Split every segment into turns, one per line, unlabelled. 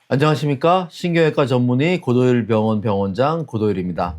안녕하십니까? 신경외과 전문의 고도일 병원 병원장 고도일입니다.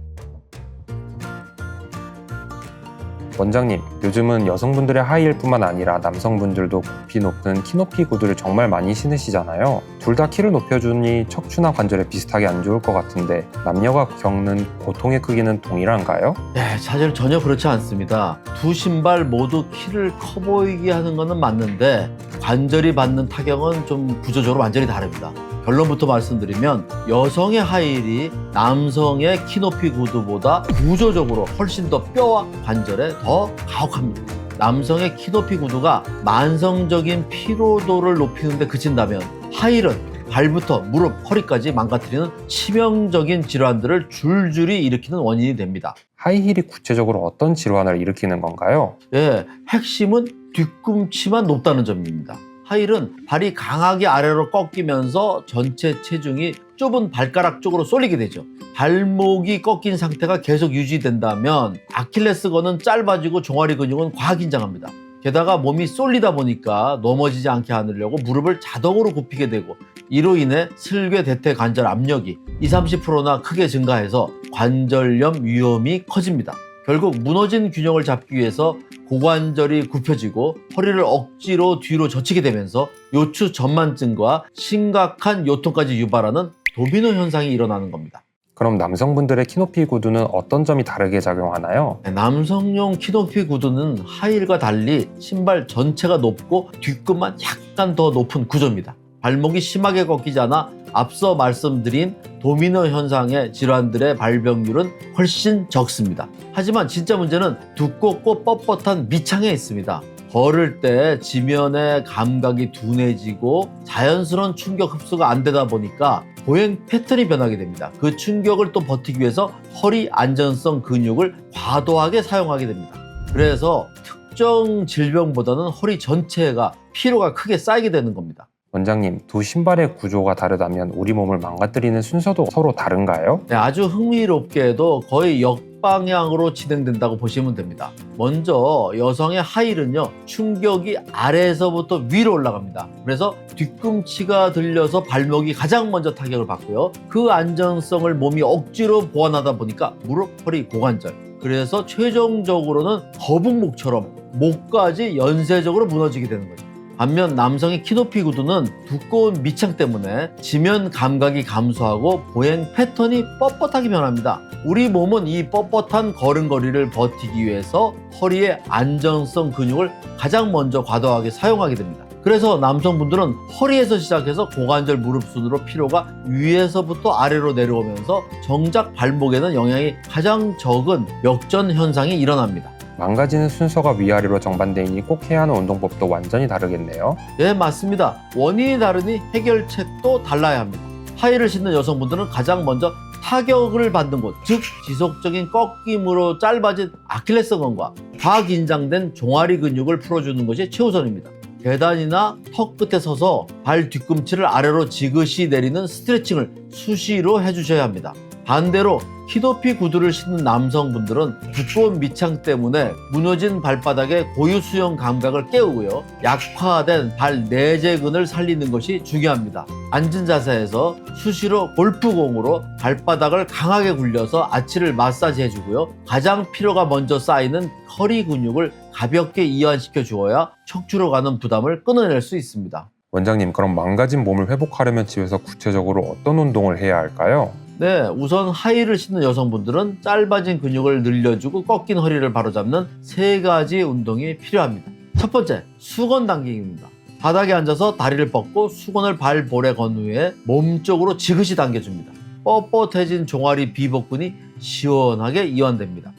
원장님, 요즘은 여성분들의 하이힐뿐만 아니라 남성분들도 부피 높은 키높이 구두를 정말 많이 신으시잖아요. 둘 다 키를 높여주니 척추나 관절에 비슷하게 안 좋을 것 같은데 남녀가 겪는 고통의 크기는 동일한가요?
네, 사실 전혀 그렇지 않습니다. 두 신발 모두 키를 커 보이게 하는 것은 맞는데 관절이 받는 타격은 좀 구조적으로 완전히 다릅니다. 결론부터 말씀드리면 여성의 하이힐이 남성의 키높이 구두보다 구조적으로 훨씬 더 뼈와 관절에 더 가혹합니다. 남성의 키높이 구두가 만성적인 피로도를 높이는 데 그친다면 하이힐은 발부터 무릎, 허리까지 망가뜨리는 치명적인 질환들을 줄줄이 일으키는 원인이 됩니다.
하이힐이 구체적으로 어떤 질환을 일으키는 건가요?
예, 핵심은 뒤꿈치만 높다는 점입니다. 하이힐은 발이 강하게 아래로 꺾이면서 전체 체중이 좁은 발가락 쪽으로 쏠리게 되죠. 발목이 꺾인 상태가 계속 유지된다면 아킬레스건은 짧아지고 종아리 근육은 과긴장합니다. 게다가 몸이 쏠리다 보니까 넘어지지 않게 하려고 무릎을 자동으로 굽히게 되고 이로 인해 슬개 대퇴 관절 압력이 20-30%나 크게 증가해서 관절염 위험이 커집니다. 결국 무너진 균형을 잡기 위해서 고관절이 굽혀지고 허리를 억지로 뒤로 젖히게 되면서 요추 전만증과 심각한 요통까지 유발하는 도미노 현상이 일어나는 겁니다.
그럼 남성분들의 키높이 구두는 어떤 점이 다르게 작용하나요?
남성용 키높이 구두는 하이힐과 달리 신발 전체가 높고 뒤끝만 약간 더 높은 구조입니다. 발목이 심하게 꺾이지 않아 앞서 말씀드린 도미노 현상의 질환들의 발병률은 훨씬 적습니다. 하지만 진짜 문제는 두껍고 뻣뻣한 밑창에 있습니다. 걸을 때 지면의 감각이 둔해지고 자연스러운 충격 흡수가 안 되다 보니까 보행 패턴이 변하게 됩니다. 그 충격을 또 버티기 위해서 허리 안전성 근육을 과도하게 사용하게 됩니다. 그래서 특정 질병보다는 허리 전체가 피로가 크게 쌓이게 되는 겁니다.
원장님, 두 신발의 구조가 다르다면 우리 몸을 망가뜨리는 순서도 서로 다른가요?
네, 아주 흥미롭게도 거의 역방향으로 진행된다고 보시면 됩니다. 먼저 여성의 하이힐은요, 충격이 아래에서부터 위로 올라갑니다. 그래서 뒤꿈치가 들려서 발목이 가장 먼저 타격을 받고요. 그 안전성을 몸이 억지로 보완하다 보니까 무릎, 허리, 고관절, 그래서 최종적으로는 거북목처럼 목까지 연쇄적으로 무너지게 되는 거죠. 반면 남성의 키높이 구두는 두꺼운 밑창 때문에 지면 감각이 감소하고 보행 패턴이 뻣뻣하게 변합니다. 우리 몸은 이 뻣뻣한 걸음걸이를 버티기 위해서 허리의 안정성 근육을 가장 먼저 과도하게 사용하게 됩니다. 그래서 남성분들은 허리에서 시작해서 고관절, 무릎 순으로 피로가 위에서부터 아래로 내려오면서 정작 발목에는 영향이 가장 적은 역전 현상이 일어납니다.
망가지는 순서가 위아래로 정반대이니 꼭 해야 하는 운동법도 완전히 다르겠네요.
네, 맞습니다. 원인이 다르니 해결책도 달라야 합니다. 하이힐을 신는 여성분들은 가장 먼저 타격을 받는 곳, 즉 지속적인 꺾임으로 짧아진 아킬레스건과 과긴장된 종아리 근육을 풀어주는 것이 최우선입니다. 계단이나 턱 끝에 서서 발 뒤꿈치를 아래로 지그시 내리는 스트레칭을 수시로 해주셔야 합니다. 반대로 키높이 구두를 신는 남성분들은 두꺼운 밑창 때문에 무너진 발바닥의 고유 수용 감각을 깨우고요. 약화된 발 내재근을 살리는 것이 중요합니다. 앉은 자세에서 수시로 골프공으로 발바닥을 강하게 굴려서 아치를 마사지 해주고요. 가장 피로가 먼저 쌓이는 허리 근육을 가볍게 이완시켜 주어야 척추로 가는 부담을 끊어낼 수 있습니다.
원장님, 그럼 망가진 몸을 회복하려면 집에서 구체적으로 어떤 운동을 해야 할까요?
네, 우선 하이힐을 신는 여성분들은 짧아진 근육을 늘려주고 꺾인 허리를 바로잡는 3가지 운동이 필요합니다. 첫 번째, 수건 당기기입니다. 바닥에 앉아서 다리를 뻗고 수건을 발볼에 건 후에 몸쪽으로 지그시 당겨줍니다. 뻣뻣해진 종아리 비복근이 시원하게 이완됩니다.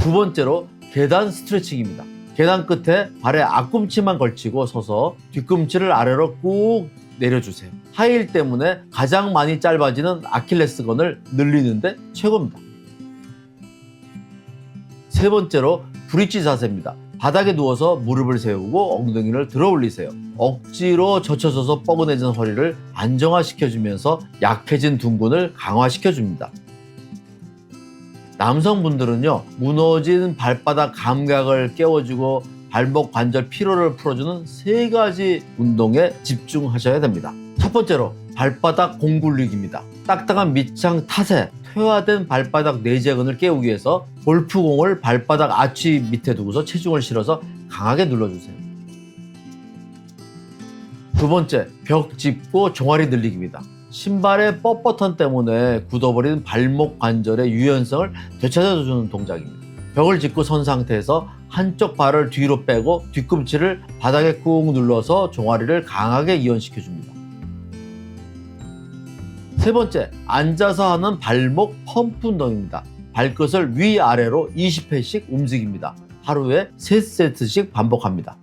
두 번째로, 계단 스트레칭입니다. 계단 끝에 발에 앞꿈치만 걸치고 서서 뒤꿈치를 아래로 꾹 내려주세요. 하이힐 때문에 가장 많이 짧아지는 아킬레스건을 늘리는데 최고입니다. 세 번째로 브릿지 자세입니다. 바닥에 누워서 무릎을 세우고 엉덩이를 들어 올리세요. 억지로 젖혀져서 뻐근해진 허리를 안정화시켜주면서 약해진 둔근을 강화시켜줍니다. 남성분들은요, 무너진 발바닥 감각을 깨워주고 발목 관절 피로를 풀어주는 3가지 운동에 집중하셔야 됩니다. 첫 첫 번째로 발바닥 공굴리기입니다. 딱딱한 밑창 탓에 퇴화된 발바닥 내재근을 깨우기 위해서 골프공을 발바닥 아치 밑에 두고서 체중을 실어서 강하게 눌러주세요. 두 번째, 벽 짚고 종아리 늘리기입니다. 신발의 뻣뻣함 때문에 굳어버린 발목 관절의 유연성을 되찾아주는 동작입니다. 벽을 짚고 선 상태에서 한쪽 발을 뒤로 빼고 뒤꿈치를 바닥에 꾹 눌러서 종아리를 강하게 이완시켜줍니다. 세 번째, 앉아서 하는 발목 펌프 운동입니다. 발끝을 위아래로 20회씩 움직입니다. 하루에 3세트씩 반복합니다.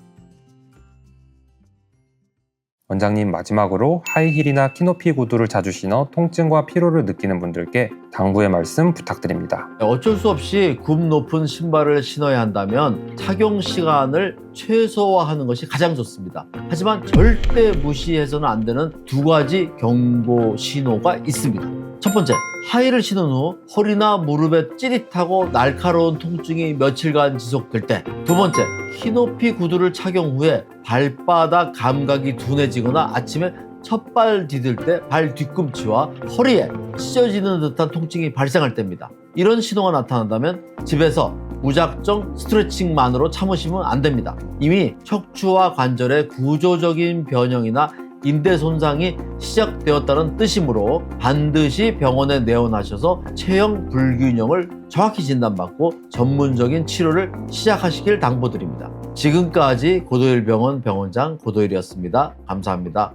원장님, 마지막으로 하이힐이나 키높이 구두를 자주 신어 통증과 피로를 느끼는 분들께 당부의 말씀 부탁드립니다.
어쩔 수 없이 굽 높은 신발을 신어야 한다면 착용 시간을 최소화하는 것이 가장 좋습니다. 하지만 절대 무시해서는 안 되는 두 가지 경고 신호가 있습니다. 첫 번째, 하이를 신은 후 허리나 무릎에 찌릿하고 날카로운 통증이 며칠간 지속될 때. 두 번째, 키높이 구두를 착용 후에 발바닥 감각이 둔해지거나 아침에 첫발 디딜 때 발 뒤꿈치와 허리에 찢어지는 듯한 통증이 발생할 때입니다. 이런 신호가 나타난다면 집에서 무작정 스트레칭만으로 참으시면 안 됩니다. 이미 척추와 관절의 구조적인 변형이나 인대 손상이 시작되었다는 뜻이므로 반드시 병원에 내원하셔서 체형 불균형을 정확히 진단받고 전문적인 치료를 시작하시길 당부드립니다. 지금까지 고도일병원 병원장 고도일이었습니다. 감사합니다.